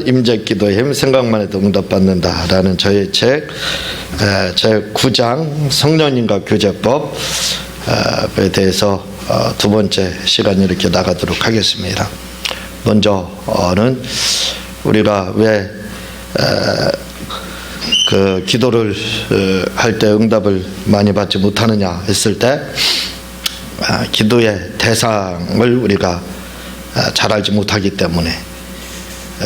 임재기도의 힘 생각만 해도 응답받는다라는 저의 책 제9장 성령님과 교제법에 대해서 두 번째 시간 이렇게 나가도록 하겠습니다. 먼저는 우리가 왜 그 기도를 할 때 응답을 많이 받지 못하느냐 했을 때 기도의 대상을 우리가 잘 알지 못하기 때문에,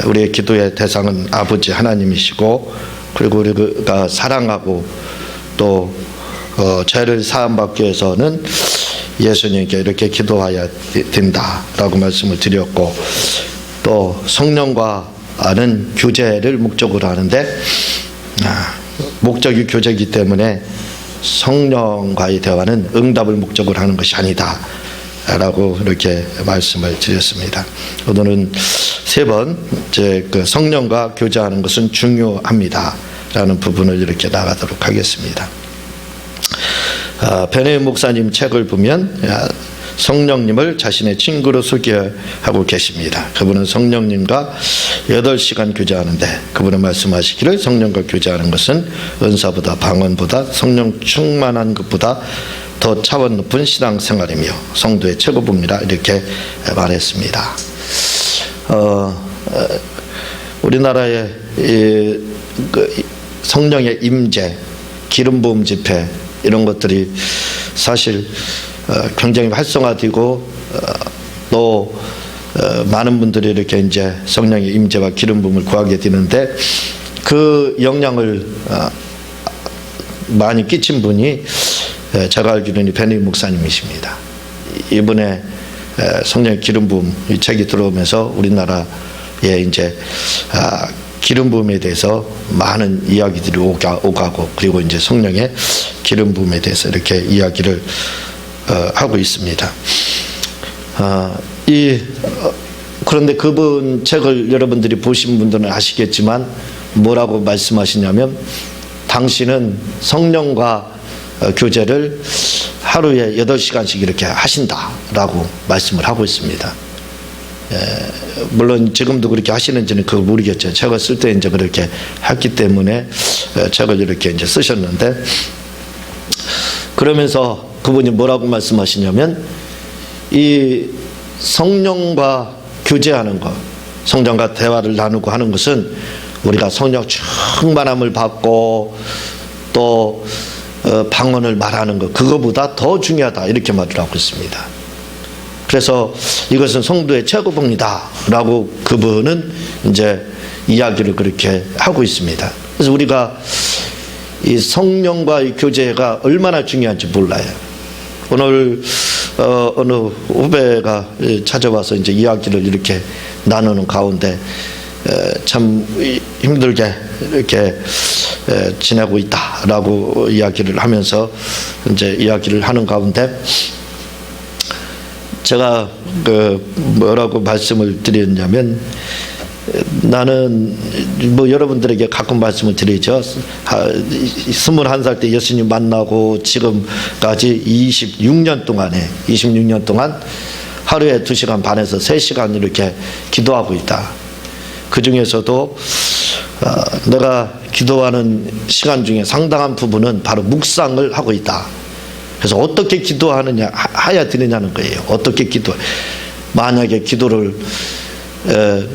우리의 기도의 대상은 아버지 하나님이시고, 그리고 우리가 사랑하고 또 죄를 사함받기 위해서는 예수님께 이렇게 기도해야 된다라고 말씀을 드렸고, 또 성령과는 교제를 목적으로 하는데 목적이 교제이기 때문에 성령과의 대화는 응답을 목적으로 하는 것이 아니다 라고 이렇게 말씀을 드렸습니다. 오늘은 세 번째 그 성령과 교제하는 것은 중요합니다 라는 부분을 이렇게 나가도록 하겠습니다. 베네 목사님 책을 보면 성령님을 자신의 친구로 소개하고 계십니다. 그분은 성령님과 8시간 교제하는데, 그분은 말씀하시기를 성령과 교제하는 것은 은사보다 방언보다 성령 충만한 것보다 더 차원 높은 신앙생활이며 성도의 최고봉이라 이렇게 말했습니다. 우리나라의 성령의 임재, 기름 부음 집회 이런 것들이 사실 굉장히 활성화되고 또 많은 분들이 이렇게 이제 성령의 임재와 기름 부음을 구하게 되는데, 그 영향을 많이 끼친 분이 제가 알기로는 베네 목사님이십니다. 이번에 성령의 기름 부음 이 책이 들어오면서 우리나라에 이제 기름 부음에 대해서 많은 이야기들이 오가고, 그리고 이제 성령의 기름 부음에 대해서 이렇게 이야기를 하고 있습니다. 그런데 그분 책을 여러분들이 보신 분들은 아시겠지만 뭐라고 말씀하시냐면, 당신은 성령과 교제를 하루에 8시간씩 이렇게 하신다라고 말씀을 하고 있습니다. 물론 지금도 그렇게 하시는지는 그걸 모르겠죠. 제가 쓸 때 이제 그렇게 했기 때문에 책을 이렇게 이제 쓰셨는데, 그러면서 그분이 뭐라고 말씀하시냐면, 이 성령과 교제하는 것, 성령과 대화를 나누고 하는 것은 우리가 성령 충만함을 받고 또 방언을 말하는 것, 그거보다 더 중요하다 이렇게 말을 하고 있습니다. 그래서 이것은 성도의 최고봉이다 라고 그분은 이제 이야기를 그렇게 하고 있습니다. 그래서 우리가 이 성령과의 교제가 얼마나 중요한지 몰라요. 오늘 어느 후배가 찾아와서 이제 이야기를 이렇게 나누는 가운데 참 힘들게 이렇게 지내고 있다라고 이야기를 하면서 이제 이야기를 하는 가운데, 제가 뭐라고 말씀을 드렸냐면, 나는 뭐 여러분들에게 가끔 말씀을 드리죠. 21살 때 예수님 만나고 지금까지 26년 동안 하루에 2시간 반에서 3시간 이렇게 기도하고 있다. 그 중에서도 내가 기도하는 시간 중에 상당한 부분은 바로 묵상을 하고 있다. 그래서 어떻게 기도하느냐 해야 되느냐는 거예요. 어떻게 만약에 기도를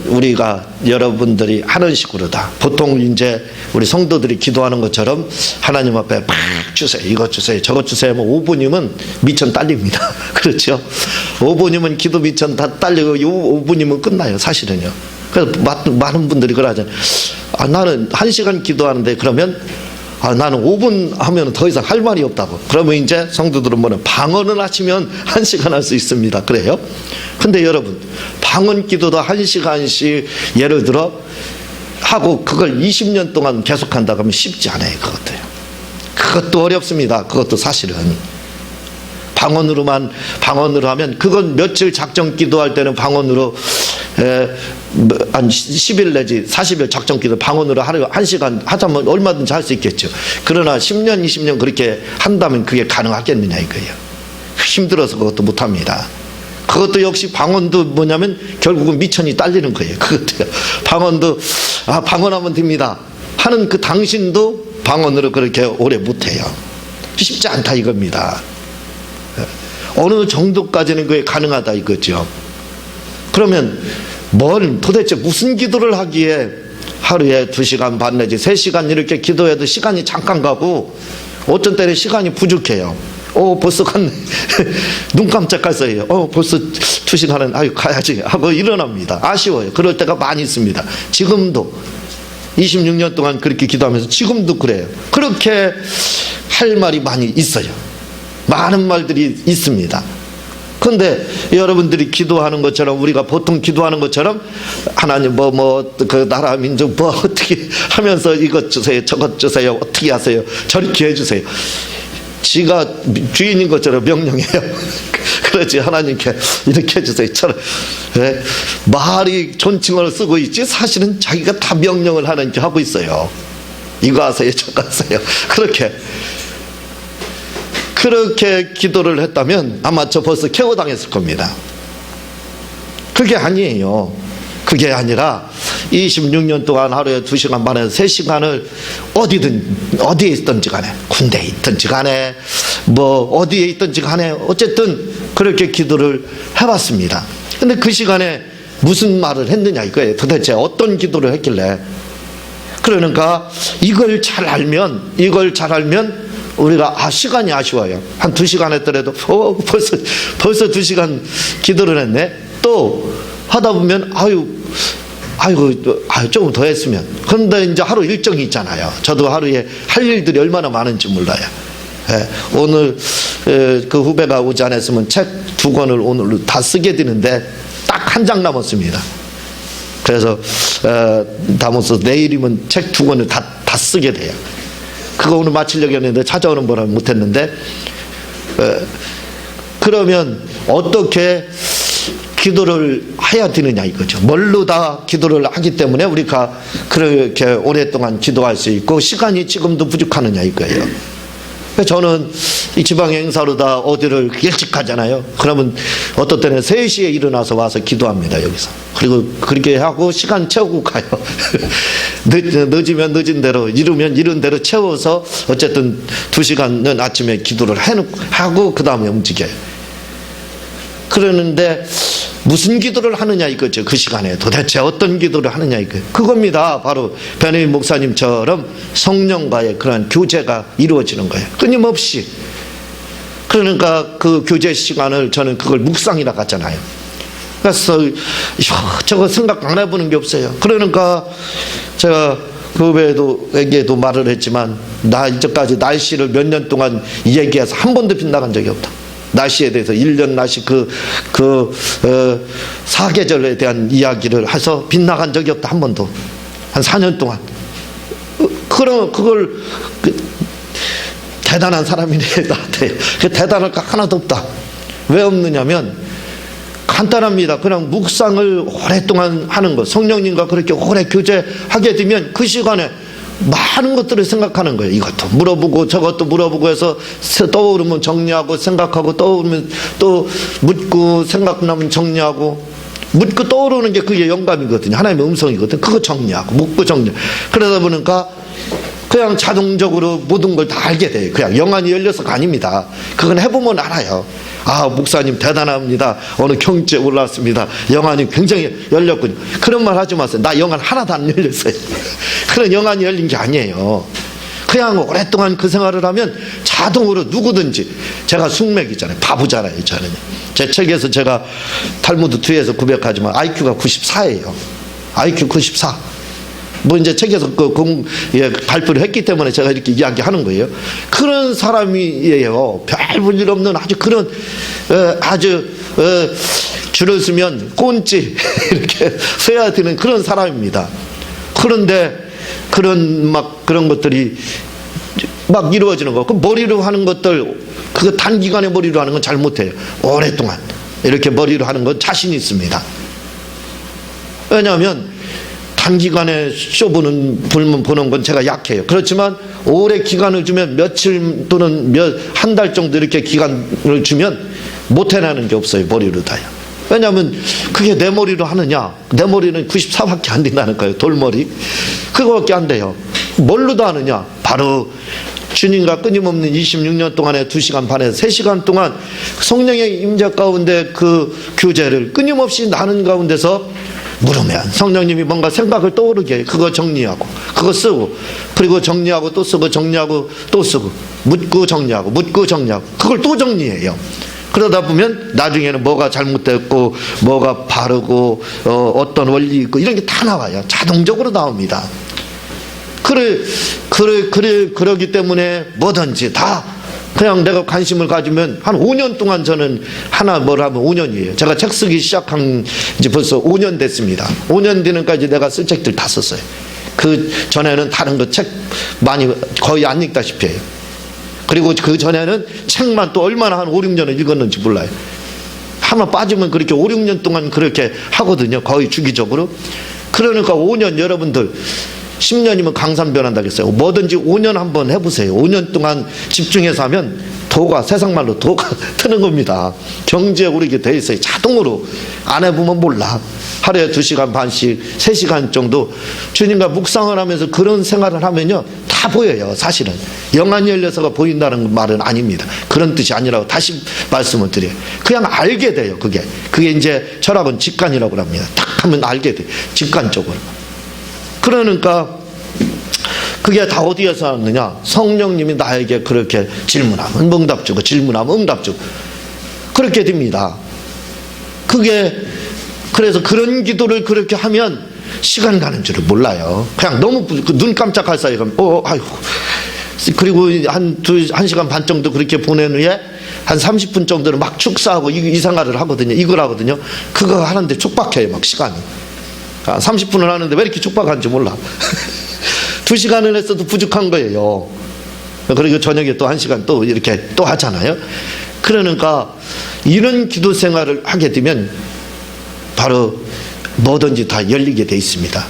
우리가 여러분들이 하는 식으로다. 보통 이제 우리 성도들이 기도하는 것처럼 하나님 앞에 막 주세요, 이것 주세요, 저것 주세요 하면 5분이면 미천 딸립니다. 그렇죠? 5분이면 기도 미천 다 딸리고 5분이면 끝나요, 사실은요. 그래서 많은 분들이 그러잖아요. 나는 1시간 기도하는데 그러면 나는 5분 하면 더 이상 할 말이 없다고. 그러면 이제 성도들은 뭐냐, 방언을 하시면 1시간 할 수 있습니다. 그래요? 근데 여러분, 방언 기도도 1시간씩 예를 들어 하고 그걸 20년 동안 계속한다 그러면 쉽지 않아요. 그것도 어렵습니다. 그것도 사실은 방언으로 하면, 그건 며칠 작정 기도할 때는 방언으로 한 10일 내지 40일 작정 기도 방언으로 하루에 1시간 하자면 얼마든지 할 수 있겠죠. 그러나 10년 20년 그렇게 한다면 그게 가능하겠느냐 이거예요. 힘들어서 그것도 못합니다. 그것도 역시 방언도 뭐냐면 결국은 미천이 딸리는 거예요. 그것도요. 방언도 방언하면 됩니다 하는 그 당신도 방언으로 그렇게 오래 못해요. 쉽지 않다 이겁니다. 어느 정도까지는 그게 가능하다 이거죠. 그러면 도대체 무슨 기도를 하기에 하루에 2시간 반 내지 3시간 이렇게 기도해도 시간이 잠깐 가고 어떤 때는 시간이 부족해요. 벌써 갔네. 눈 깜짝할 사이에 벌써 2시간은 가야지 하고 일어납니다. 아쉬워요. 그럴 때가 많이 있습니다. 지금도 26년 동안 그렇게 기도하면서 지금도 그래요. 그렇게 할 말이 많이 있어요. 많은 말들이 있습니다. 그런데 여러분들이 기도하는 것처럼 우리가 보통 기도하는 것처럼 하나님 그 나라 민족 어떻게 하면서 이것 주세요 저것 주세요 어떻게 하세요 저렇게 해주세요 지가 주인인 것처럼 명령해요. 그러지 하나님께 이렇게 해주세요 저런 말이 존칭을 쓰고 있지 사실은 자기가 다 명령을 하는지 하고 있어요. 이거 하세요 저거 하세요. 그렇게 기도를 했다면 아마 저 벌써 KO 당했을 겁니다. 그게 아니에요. 그게 아니라 26년 동안 하루에 2시간 반에서 3시간을 어디에 있든지 간에 군대에 있든지 간에 어디에 있든지 간에 어쨌든 그렇게 기도를 해봤습니다. 근데 그 시간에 무슨 말을 했느냐 이거예요. 도대체 어떤 기도를 했길래. 그러니까 이걸 잘 알면 우리가 시간이 아쉬워요. 한 2시간 했더라도 벌써 2시간 기도를 했네. 또 하다 보면 조금 더 했으면. 그런데 이제 하루 일정이 있잖아요. 저도 하루에 할 일들이 얼마나 많은지 몰라요. 오늘 그 후배가 오지 않았으면 책 2권을 오늘 다 쓰게 되는데 딱 한 장 남았습니다. 그래서 담아서 내일이면 책 2권을 다 쓰게 돼요. 그거 오늘 마치려고 했는데 찾아오는 거라 못했는데 그러면 어떻게 기도를 해야 되느냐 이거죠. 뭘로 다 기도를 하기 때문에 우리가 그렇게 오랫동안 기도할 수 있고 시간이 지금도 부족하느냐 이거예요. 저는 이 지방 행사로 다 어디를 일찍 가잖아요. 그러면 어떤 때는 3시에 일어나서 와서 기도합니다 여기서. 그리고 그렇게 하고 시간 채우고 가요. 늦으면 늦은 대로 이르면 이른 대로 채워서 어쨌든 2시간은 아침에 기도를 하고 그 다음에 움직여요. 그러는데 무슨 기도를 하느냐 이거죠. 그 시간에 도대체 어떤 기도를 하느냐 이거 그겁니다. 바로 베네임 목사님처럼 성령과의 그런 교제가 이루어지는 거예요. 끊임없이. 그러니까 그 교제 시간을 저는 그걸 묵상이라 하잖아요. 그래서 저거 생각 안 해보는 게 없어요. 그러니까 제가 그 후배에게도 말을 했지만 나 이제까지 날씨를 몇 년 동안 얘기해서 한 번도 빗나간 적이 없다. 날씨에 대해서 1년 날씨 사계절에 대한 이야기를 해서 빗나간 적이 없다. 한 번도. 한 4년 동안. 그걸 대단한 사람이네 나한테. 대단할 거 하나도 없다. 왜 없느냐면 간단합니다. 그냥 묵상을 오랫동안 하는 것. 성령님과 그렇게 오래 교제하게 되면 그 시간에 많은 것들을 생각하는 거예요. 이것도 물어보고 저것도 물어보고 해서 떠오르면 정리하고 생각하고 떠오르면 또 묻고 생각나면 정리하고 묻고 떠오르는 게 그게 영감이거든요. 하나님의 음성이거든요. 그거 정리하고 묻고 정리. 그러다 보니까 그냥 자동적으로 모든 걸 다 알게 돼요. 그냥 영안이 열려서가 아닙니다. 그건 해보면 알아요. 목사님 대단합니다. 오늘 경주에 올라왔습니다. 영안이 굉장히 열렸군요. 그런 말 하지 마세요. 나 영안 하나도 안 열렸어요. 그런 영안이 열린 게 아니에요. 그냥 오랫동안 그 생활을 하면 자동으로 누구든지 제가 숙맥이잖아요. 바보잖아요. 저는. 제 책에서 제가 탈무드 뒤에서 고백하지만 IQ가 94예요. IQ 94. 이제 책에서 발표를 했기 때문에 제가 이렇게 이야기하는 거예요. 그런 사람이에요. 별 볼 일 없는 아주 그런 줄을 서면 꼰지 이렇게 서야 되는 그런 사람입니다. 그런데 그런 것들이 막 이루어지는 거. 그 머리로 하는 것들 그거 단기간에 머리로 하는 건 잘 못해요. 오랫동안 이렇게 머리로 하는 건 자신 있습니다. 왜냐하면 단기간에 쇼 보는 건 제가 약해요. 그렇지만 오래 기간을 주면 며칠 또는 한 달 정도 이렇게 기간을 주면 못 해내는 게 없어요. 머리로 다요. 왜냐하면 그게 내 머리로 하느냐? 내 머리는 94밖에 안 된다는 거예요. 돌머리. 그거밖에 안 돼요. 뭘로도 하느냐? 바로 주님과 끊임없는 26년 동안에 2시간 반에서 3시간 동안 성령의 임재 가운데 그 교제를 끊임없이 나눈 가운데서 물으면 성령님이 뭔가 생각을 떠오르게 해요. 그거 정리하고 그거 쓰고 그리고 정리하고 또 쓰고 정리하고 또 쓰고 묻고 정리하고 묻고 정리하고 그걸 또 정리해요. 그러다 보면 나중에는 뭐가 잘못됐고 뭐가 바르고 어떤 원리 있고 이런 게 다 나와요. 자동적으로 나옵니다. 그러기 때문에 뭐든지 다 그냥 내가 관심을 가지면 한 5년 동안 저는 하나 뭘 하면 5년이에요. 제가 책 쓰기 시작한 지 벌써 5년 됐습니다. 5년 되는까지 내가 쓸 책들 다 썼어요. 그 전에는 다른 거 책 많이 거의 안 읽다시피 해요. 그리고 그 전에는 책만 또 얼마나 한 5, 6년을 읽었는지 몰라요. 하나 빠지면 그렇게 5, 6년 동안 그렇게 하거든요. 거의 주기적으로. 그러니까 5년 여러분들 10년이면 강산 변한다고 했어요. 뭐든지 5년 한번 해보세요. 5년 동안 집중해서 하면 도가 세상말로 도가 트는 겁니다. 경지에 오르게 돼 있어요. 자동으로. 안 해보면 몰라. 하루에 2시간 반씩 3시간 정도 주님과 묵상을 하면서 그런 생활을 하면요 다 보여요. 사실은 영안이 열려서가 보인다는 말은 아닙니다. 그런 뜻이 아니라고 다시 말씀을 드려요. 그냥 알게 돼요. 그게 이제 철학은 직관이라고 합니다. 딱 하면 알게 돼요. 직관적으로. 그러니까 그게 다 어디에서 왔느냐? 성령님이 나에게 그렇게 질문하면 응답 주고 질문하면 응답 주고 그렇게 됩니다. 그래서 그런 기도를 그렇게 하면 시간 가는 줄을 몰라요. 그냥 너무 눈 깜짝할 사이에 아이고. 그리고 한 시간 반 정도 그렇게 보낸 후에 한 30분 정도는 막 축사하고 이 생활을 하거든요. 이걸 하거든요. 그거 하는데 촉박해요. 막 시간이. 30분을 하는데 왜 이렇게 촉박한지 몰라. 2시간을 했어도 부족한 거예요. 그리고 저녁에 또 1시간 또 이렇게 또 하잖아요. 그러니까 이런 기도 생활을 하게 되면 바로 뭐든지 다 열리게 돼 있습니다.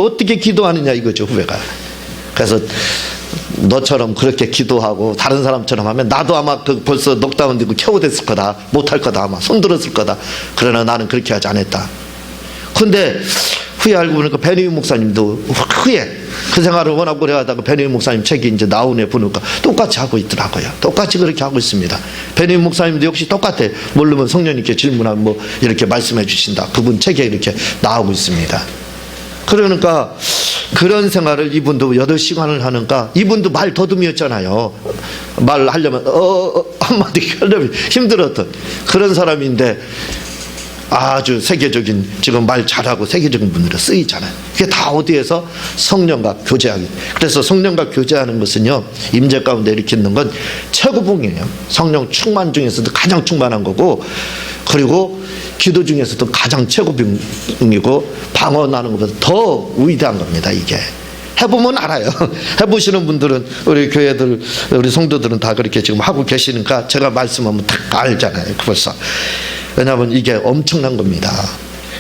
어떻게 기도하느냐 이거죠, 후배가. 그래서 너처럼 그렇게 기도하고 다른 사람처럼 하면 나도 아마 벌써 넉다운 되고 켜우됐을 거다. 못할 거다. 아마 손들었을 거다. 그러나 나는 그렇게 하지 않았다. 근데 후에 알고 보니까 베니윈 목사님도 후에 그 생활을 워낙 오래 하다가 베니윈 목사님 책이 이제 나오네 보니까 똑같이 하고 있더라고요. 똑같이 그렇게 하고 있습니다. 베니윈 목사님도 역시 똑같아. 모르면 성령님께 질문하면 뭐 이렇게 말씀해 주신다. 그분 책에 이렇게 나오고 있습니다. 그러니까 그런 생활을 이분도 8시간을 하니까 이분도 말 더듬이었잖아요. 말하려면 한마디 하려면 힘들었던 그런 사람인데 아주 세계적인 지금 말 잘하고 세계적인 분들은 쓰이잖아요. 그게 다 어디에서 성령과 교제하기. 그래서 성령과 교제하는 것은요 임재 가운데 일으키는 건 최고봉이에요. 성령 충만 중에서도 가장 충만한 거고 그리고 기도 중에서도 가장 최고봉이고 방언하는 것보다 더 위대한 겁니다. 이게 해보면 알아요. 해보시는 분들은 우리 교회들 우리 성도들은 다 그렇게 지금 하고 계시니까 제가 말씀하면 다 알잖아요. 벌써. 왜냐하면 이게 엄청난 겁니다.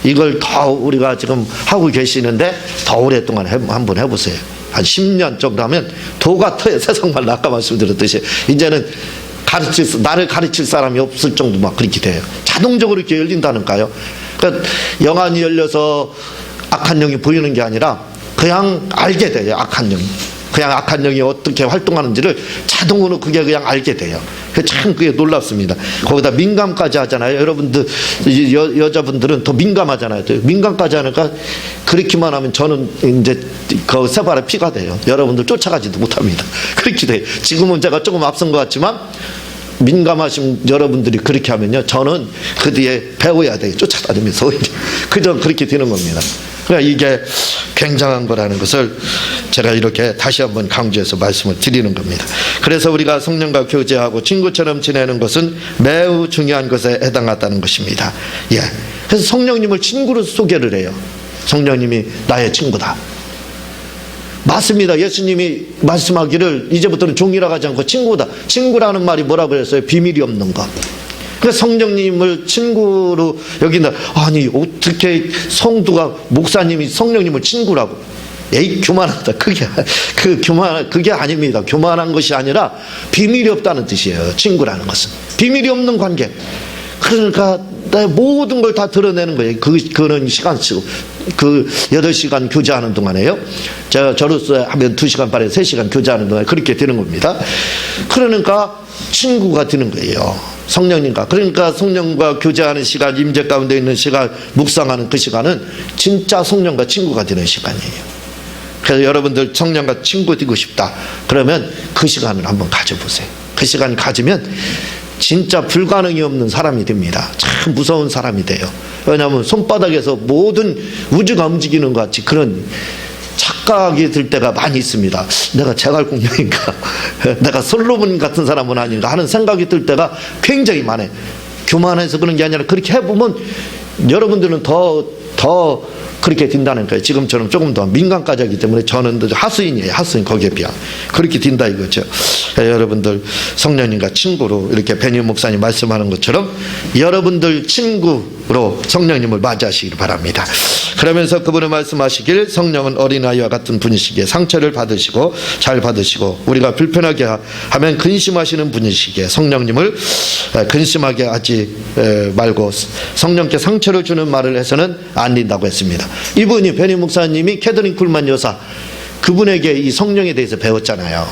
이걸 더 우리가 지금 하고 계시는데 더 오랫동안 한번 해보세요. 한 10년 정도 하면 도가 터요. 세상말로 아까 말씀드렸듯이 이제는 나를 가르칠 사람이 없을 정도 막 그렇게 돼요. 자동적으로 이렇게 열린다니까요. 그러니까 영안이 열려서 악한 영이 보이는 게 아니라 그냥 알게 돼요. 악한 영이. 그냥 악한 영이 어떻게 활동하는지를 자동으로 그게 그냥 알게 돼요. 참 그게 놀랍습니다. 거기다 민감까지 하잖아요. 여러분들 여자분들은 더 민감하잖아요. 민감까지 하니까 그렇게만 하면 저는 이제 그 세 발의 피가 돼요. 여러분들 쫓아가지도 못합니다. 그렇게 돼요. 지금은 제가 조금 앞선 것 같지만 민감하신 여러분들이 그렇게 하면요 저는 그 뒤에 배워야 돼요. 쫓아다니면서 그저 그렇게 되는 겁니다. 그러니까 이게 굉장한 거라는 것을 제가 이렇게 다시 한번 강조해서 말씀을 드리는 겁니다. 그래서 우리가 성령과 교제하고 친구처럼 지내는 것은 매우 중요한 것에 해당한다는 것입니다. 예. 그래서 성령님을 친구로 소개를 해요. 성령님이 나의 친구다. 맞습니다. 예수님이 말씀하기를 이제부터는 종이라고 하지 않고 친구다. 친구라는 말이 뭐라고 했어요? 비밀이 없는 것. 그래서 성령님을 친구로 여긴다. 아니 어떻게 성도가 목사님이 성령님을 친구라고? 에이 교만하다. 그게 아닙니다. 교만한 것이 아니라 비밀이 없다는 뜻이에요. 친구라는 것은 비밀이 없는 관계. 그러니까 내 모든 걸 다 드러내는 거예요. 그는 시간 쓰고, 8시간 교제하는 동안에요. 제가 저로서 하면 2시간 반에 3시간 교제하는 동안에 그렇게 되는 겁니다. 그러니까 친구가 되는 거예요. 성령님과. 그러니까 성령과 교제하는 시간, 임재 가운데 있는 시간, 묵상하는 그 시간은 진짜 성령과 친구가 되는 시간이에요. 그래서 여러분들 성령과 친구 되고 싶다. 그러면 그 시간을 한번 가져보세요. 그 시간을 가지면 진짜 불가능이 없는 사람이 됩니다. 참 무서운 사람이 돼요. 왜냐하면 손바닥에서 모든 우주가 움직이는 것 같이 그런 착각이 들 때가 많이 있습니다. 내가 제갈공룡인가? 내가 솔로몬 같은 사람은 아닌가? 하는 생각이 들 때가 굉장히 많아요. 교만해서 그런 게 아니라 그렇게 해보면 여러분들은 더 그렇게 된다는 거예요. 지금처럼 조금 더 민간까지 하기 때문에 저는 하수인이에요. 하수인 거기에 비하. 그렇게 된다 이거죠. 여러분들 성령님과 친구로 이렇게 베니 목사님 말씀하는 것처럼 여러분들 친구로 성령님을 맞이하시길 바랍니다. 그러면서 그분은 말씀하시길 성령은 어린아이와 같은 분이시기에 상처를 받으시고 잘 받으시고 우리가 불편하게 하면 근심하시는 분이시기에 성령님을 근심하게 하지 말고 성령께 상처를 주는 말을 해서는 안 된다고 했습니다. 이분이 베니 목사님이 캐더린 쿨만 여사 그분에게 이 성령에 대해서 배웠잖아요.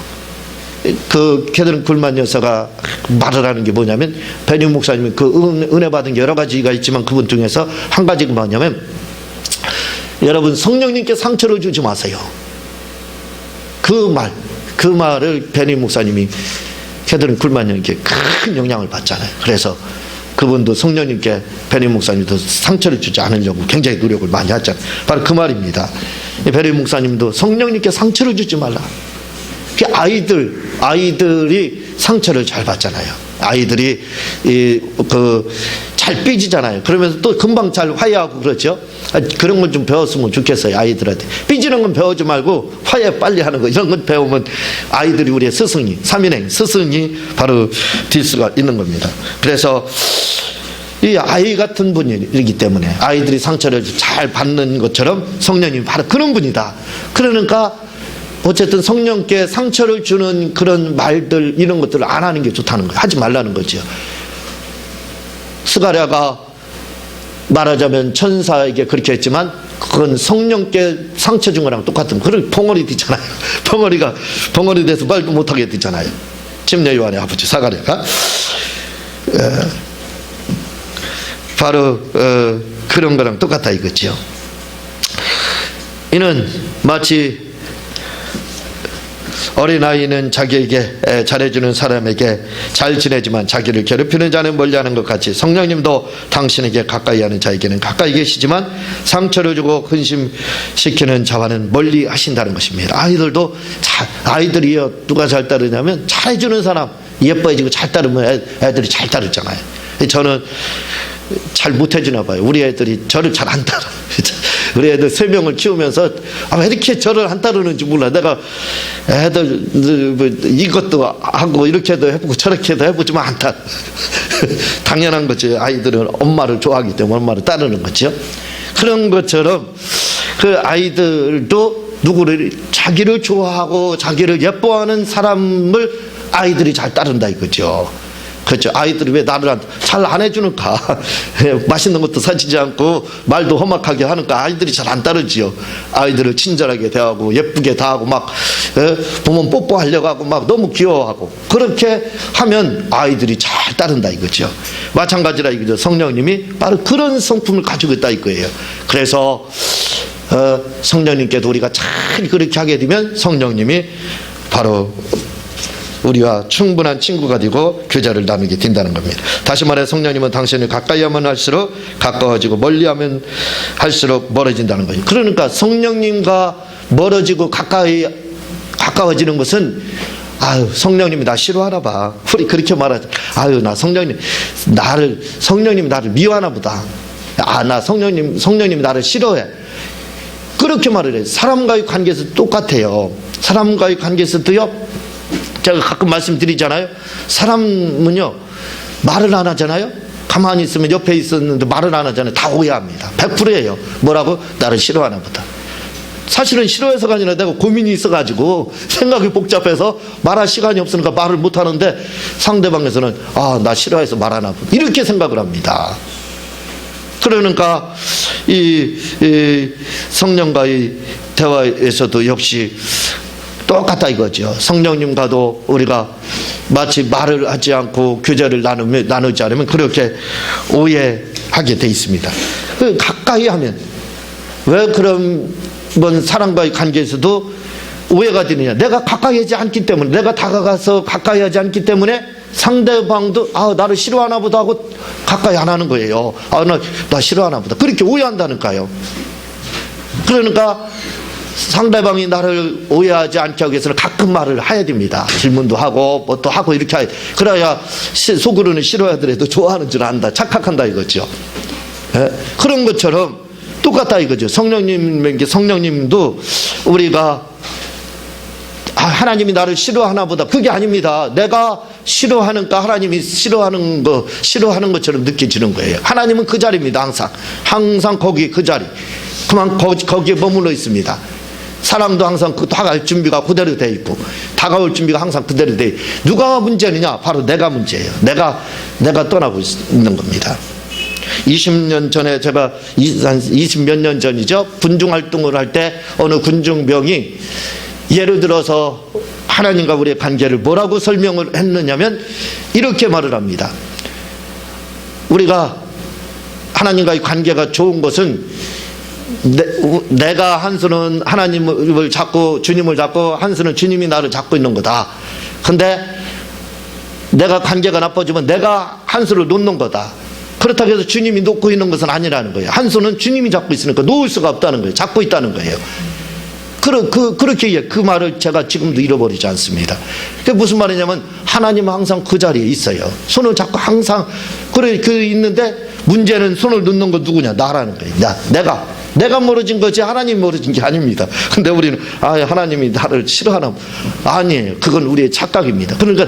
그 캐더린 쿨만 여사가 말을 하는 게 뭐냐면 베니 목사님이 그 은혜 받은 게 여러 가지가 있지만 그분 중에서 한 가지가 뭐냐면 여러분 성령님께 상처를 주지 마세요. 그 말을 베니 목사님이 캐더린 쿨만에게 큰 영향을 받잖아요. 그래서 그분도 성령님께 베니 목사님도 상처를 주지 않으려고 굉장히 노력을 많이 하잖아요. 바로 그 말입니다. 베니 목사님도 성령님께 상처를 주지 말라. 아이들이 상처를 잘 받잖아요. 아이들이 잘 삐지잖아요. 그러면서 또 금방 잘 화해하고 그렇죠. 그런 건 좀 배웠으면 좋겠어요. 아이들한테 삐지는 건 배우지 말고 화해 빨리 하는 거 이런 건 배우면 아이들이 우리의 스승이 삼인행 스승이 바로 될 수가 있는 겁니다. 그래서 이 아이 같은 분이기 때문에 아이들이 상처를 잘 받는 것처럼 성령님이 바로 그런 분이다. 그러니까 어쨌든 성령께 상처를 주는 그런 말들 이런 것들을 안 하는 게 좋다는 거예요. 하지 말라는 거죠. 스가랴가 말하자면 천사에게 그렇게 했지만 그건 성령께 상처 준 거랑 똑같은 그런 벙어리 되잖아요. 벙어리 돼서 말도 못하게 되잖아요. 침례 요한의 아버지 스가랴가 바로 그런 거랑 똑같다 이거죠. 이는 마치 어린아이는 자기에게 잘해주는 사람에게 잘 지내지만 자기를 괴롭히는 자는 멀리하는 것 같이 성령님도 당신에게 가까이 하는 자에게는 가까이 계시지만 상처를 주고 근심시키는 자와는 멀리 하신다는 것입니다. 아이들이요 누가 잘 따르냐면 잘해주는 사람 예뻐해지고 잘 따르면 애들이 잘 따르잖아요. 저는 잘 못해주나 봐요. 우리 애들이 저를 잘 안 따라. 우리 애들 3명을 키우면서 왜 이렇게 저를 안 따르는지 몰라. 내가 애들 이것도 하고 이렇게도 해보고 저렇게도 해보지만 안 따라. 당연한 거죠. 아이들은 엄마를 좋아하기 때문에 엄마를 따르는 거죠. 그런 것처럼 그 아이들도 누구를 자기를 좋아하고 자기를 예뻐하는 사람을 아이들이 잘 따른다 이거죠. 그렇죠. 아이들이 왜 나를 잘 안 해주는가? 맛있는 것도 사주지 않고 말도 험악하게 하니까 아이들이 잘 안 따르지요. 아이들을 친절하게 대하고 예쁘게 다하고 막 보면 뽀뽀하려고 하고 막 너무 귀여워하고 그렇게 하면 아이들이 잘 따른다 이거죠. 마찬가지라 이거죠. 성령님이 바로 그런 성품을 가지고 있다 이거예요. 그래서 성령님께도 우리가 잘 그렇게 하게 되면 성령님이 바로 우리와 충분한 친구가 되고 교제를 나누게 된다는 겁니다. 다시 말해 성령님은 당신을 가까이 하면 할수록 가까워지고 멀리하면 할수록 멀어진다는 거예요. 그러니까 성령님과 멀어지고 가까워지는 것은 성령님이 나 싫어하나 봐. 우리 그렇게 말하죠. 나 성령님이 나를 미워하나 보다. 나 성령님이 나를 싫어해. 그렇게 말을 해요. 사람과의 관계에서 똑같아요. 사람과의 관계에서도요. 제가 가끔 말씀드리잖아요. 사람은요 말을 안 하잖아요. 가만히 있으면 옆에 있었는데 말을 안 하잖아요. 다 오해합니다. 100%예요. 뭐라고? 나를 싫어하나 보다. 사실은 싫어해서가 아니라 내가 고민이 있어가지고 생각이 복잡해서 말할 시간이 없으니까 말을 못하는데 상대방에서는 나 싫어해서 말하나 보다 이렇게 생각을 합니다. 그러니까 이 성령과의 대화에서도 역시 똑같다 이거죠. 성령님과도 우리가 마치 말을 하지 않고 교제를 나누지 않으면 그렇게 오해하게 돼 있습니다. 가까이 하면 왜 그런 사랑과의 관계에서도 오해가 되느냐? 내가 가까이 하지 않기 때문에, 내가 다가가서 가까이 하지 않기 때문에 상대방도 나를 싫어하나 보다 하고 가까이 안 하는 거예요. 나 싫어하나 보다. 그렇게 오해한다니까요. 그러니까 상대방이 나를 오해하지 않게 하기 위해서는 가끔 말을 해야 됩니다. 질문도 하고 뭐 또 하고 이렇게 그래야 속으로는 싫어하더라도 좋아하는 줄 안다, 착각한다 이거죠. 그런 것처럼 똑같다 이거죠. 성령님도 우리가 하나님이 나를 싫어하나 보다, 그게 아닙니다. 내가 싫어하니까 하나님이 싫어하는 것처럼 느껴지는 거예요. 하나님은 그 자리입니다. 항상 거기 그 자리, 그만 거기에 머물러 있습니다. 사람도 항상 다가올 준비가 그대로 돼 있고, 다가올 준비가 항상 그대로 돼 있고, 누가 문제느냐? 바로 내가 문제예요. 내가 떠나고 있는 겁니다. 20년 전에 제가 20몇 년 전이죠, 군중 활동을 할 때 어느 군중병이 예를 들어서 하나님과 우리의 관계를 뭐라고 설명을 했느냐면 이렇게 말을 합니다. 우리가 하나님과의 관계가 좋은 것은 내가 한 수는 하나님을 잡고 주님을 잡고 한 수는 주님이 나를 잡고 있는 거다. 근데 내가 관계가 나빠지면 내가 한 수를 놓는 거다. 그렇다고 해서 주님이 놓고 있는 것은 아니라는 거예요. 한 수는 주님이 잡고 있으니까 놓을 수가 없다는 거예요. 잡고 있다는 거예요. 그렇게 그 말을 제가 지금도 잃어버리지 않습니다. 그게 무슨 말이냐면 하나님은 항상 그 자리에 있어요. 손을 잡고 항상 있는데 문제는 손을 놓는 거 누구냐? 나라는 거예요. 내가 멀어진 거지 하나님이 멀어진 게 아닙니다. 근데 우리는 하나님이 나를 싫어하나? 아니에요. 그건 우리의 착각입니다. 그러니까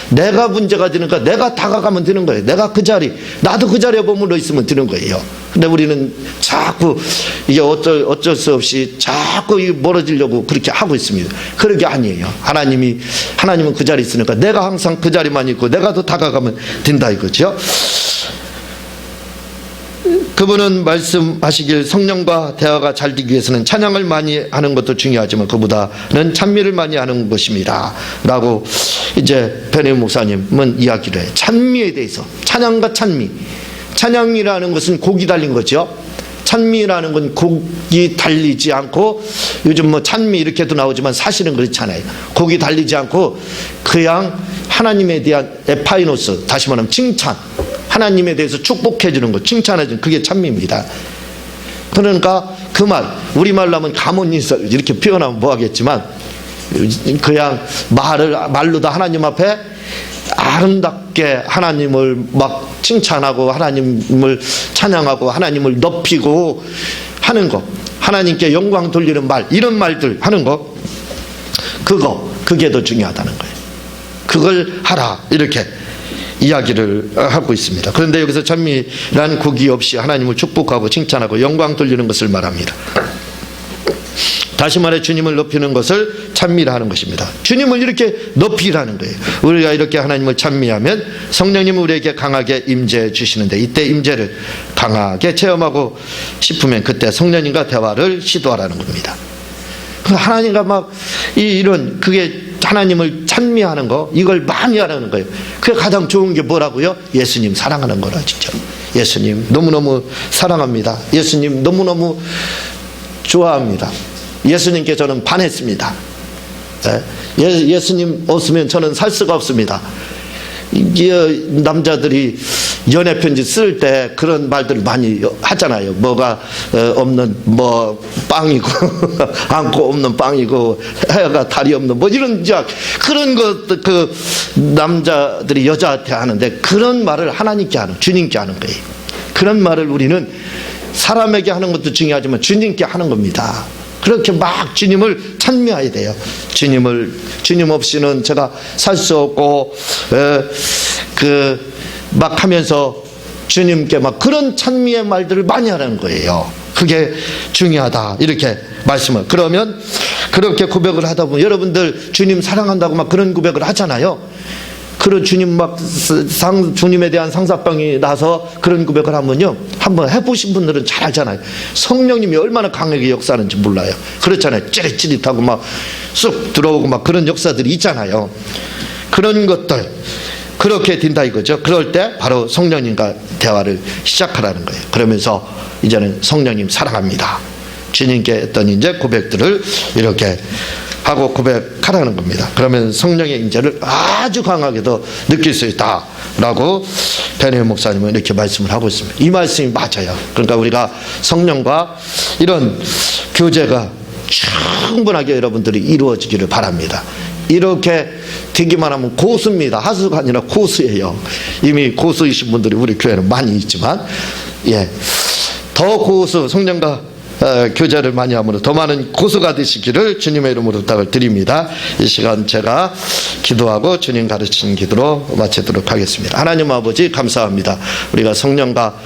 내가 문제가 되니까 내가 다가가면 되는 거예요. 내가 그 자리, 나도 그 자리에 머물러 있으면 되는 거예요. 근데 우리는 자꾸 이게 어쩔 수 없이 자꾸 멀어지려고 그렇게 하고 있습니다. 그런 게 아니에요. 하나님은 그 자리에 있으니까 내가 항상 그 자리만 있고 내가 더 다가가면 된다 이거죠. 그분은 말씀하시길 성령과 대화가 잘 되기 위해서는 찬양을 많이 하는 것도 중요하지만 그보다는 찬미를 많이 하는 것입니다 라고 이제 변혜인 목사님은 이야기를 해요. 찬미에 대해서, 찬양과 찬양이라는 것은 곡이 달린 거죠. 찬미라는 건 곡이 달리지 않고, 요즘 찬미 이렇게도 나오지만 사실은 그렇잖아요. 곡이 달리지 않고 그냥 하나님에 대한 에파이노스, 다시 말하면 칭찬, 하나님에 대해서 축복해 주는 것, 칭찬해 주는, 그게 찬미입니다. 그러니까 그 말, 우리말로 하면 가문인설 이렇게 표현하면 뭐하겠지만 그냥 말로 다 하나님 앞에 아름답게 하나님을 막 칭찬하고 하나님을 찬양하고 하나님을 높이고 하는 거, 하나님께 영광 돌리는 말, 이런 말들 하는 거, 그게 더 중요하다는 거예요. 그걸 하라 이렇게 이야기를 하고 있습니다. 그런데 여기서 찬미란 국이 없이 하나님을 축복하고 칭찬하고 영광 돌리는 것을 말합니다. 다시 말해 주님을 높이는 것을 찬미라 하는 것입니다. 주님을 이렇게 높이라는 거예요. 우리가 이렇게 하나님을 찬미하면 성령님은 우리에게 강하게 임재해 주시는데, 이때 임재를 강하게 체험하고 싶으면 그때 성령님과 대화를 시도하라는 겁니다. 하나님과 그게 하나님을 찬미하는 거, 이걸 많이 하라는 거예요. 그게 가장 좋은 게 뭐라고요? 예수님 사랑하는 거라, 진짜. 예수님 너무너무 사랑합니다. 예수님 너무너무 좋아합니다. 예수님께 저는 반했습니다. 예수님 없으면 저는 살 수가 없습니다. 남자들이 연애 편지 쓸 때 그런 말들을 많이 하잖아요. 뭐가 없는 빵이고 안고 없는 빵이고 해가 달이 없는 이런 그런 것, 그 남자들이 여자한테 하는데 그런 말을 하나님께 하는, 주님께 하는 거예요. 그런 말을 우리는 사람에게 하는 것도 중요하지만 주님께 하는 겁니다. 그렇게 막 주님을 찬미해야 돼요. 주님 없이는 제가 살 수 없고, 막 하면서 주님께 막 그런 찬미의 말들을 많이 하라는 거예요. 그게 중요하다. 이렇게 말씀을. 그러면 그렇게 고백을 하다 보면 여러분들 주님 사랑한다고 막 그런 고백을 하잖아요. 그런 주님 주님에 대한 상사병이 나서 그런 고백을 하면요. 한번 해보신 분들은 잘 알잖아요. 성령님이 얼마나 강하게 역사하는지 몰라요. 그렇잖아요. 찌릿찌릿하고 막 쑥 들어오고 막 그런 역사들이 있잖아요. 그런 것들. 그렇게 된다 이거죠. 그럴 때 바로 성령님과 대화를 시작하라는 거예요. 그러면서 이제는 성령님 사랑합니다. 주님께 했던 이제 고백들을 이렇게 하고 고백하라는 겁니다. 그러면 성령의 임재를 아주 강하게도 느낄 수 있다라고 베네 목사님은 이렇게 말씀을 하고 있습니다. 이 말씀이 맞아요. 그러니까 우리가 성령과 이런 교제가 충분하게 여러분들이 이루어지기를 바랍니다. 이렇게 되기만 하면 고수입니다. 하수가 아니라 고수예요. 이미 고수이신 분들이 우리 교회는 많이 있지만, 예, 더 고수, 성령과 교제를 많이 함으로 더 많은 고수가 되시기를 주님의 이름으로 부탁을 드립니다. 이 시간 제가 기도하고 주님 가르치는 기도로 마치도록 하겠습니다. 하나님 아버지 감사합니다. 우리가 성령과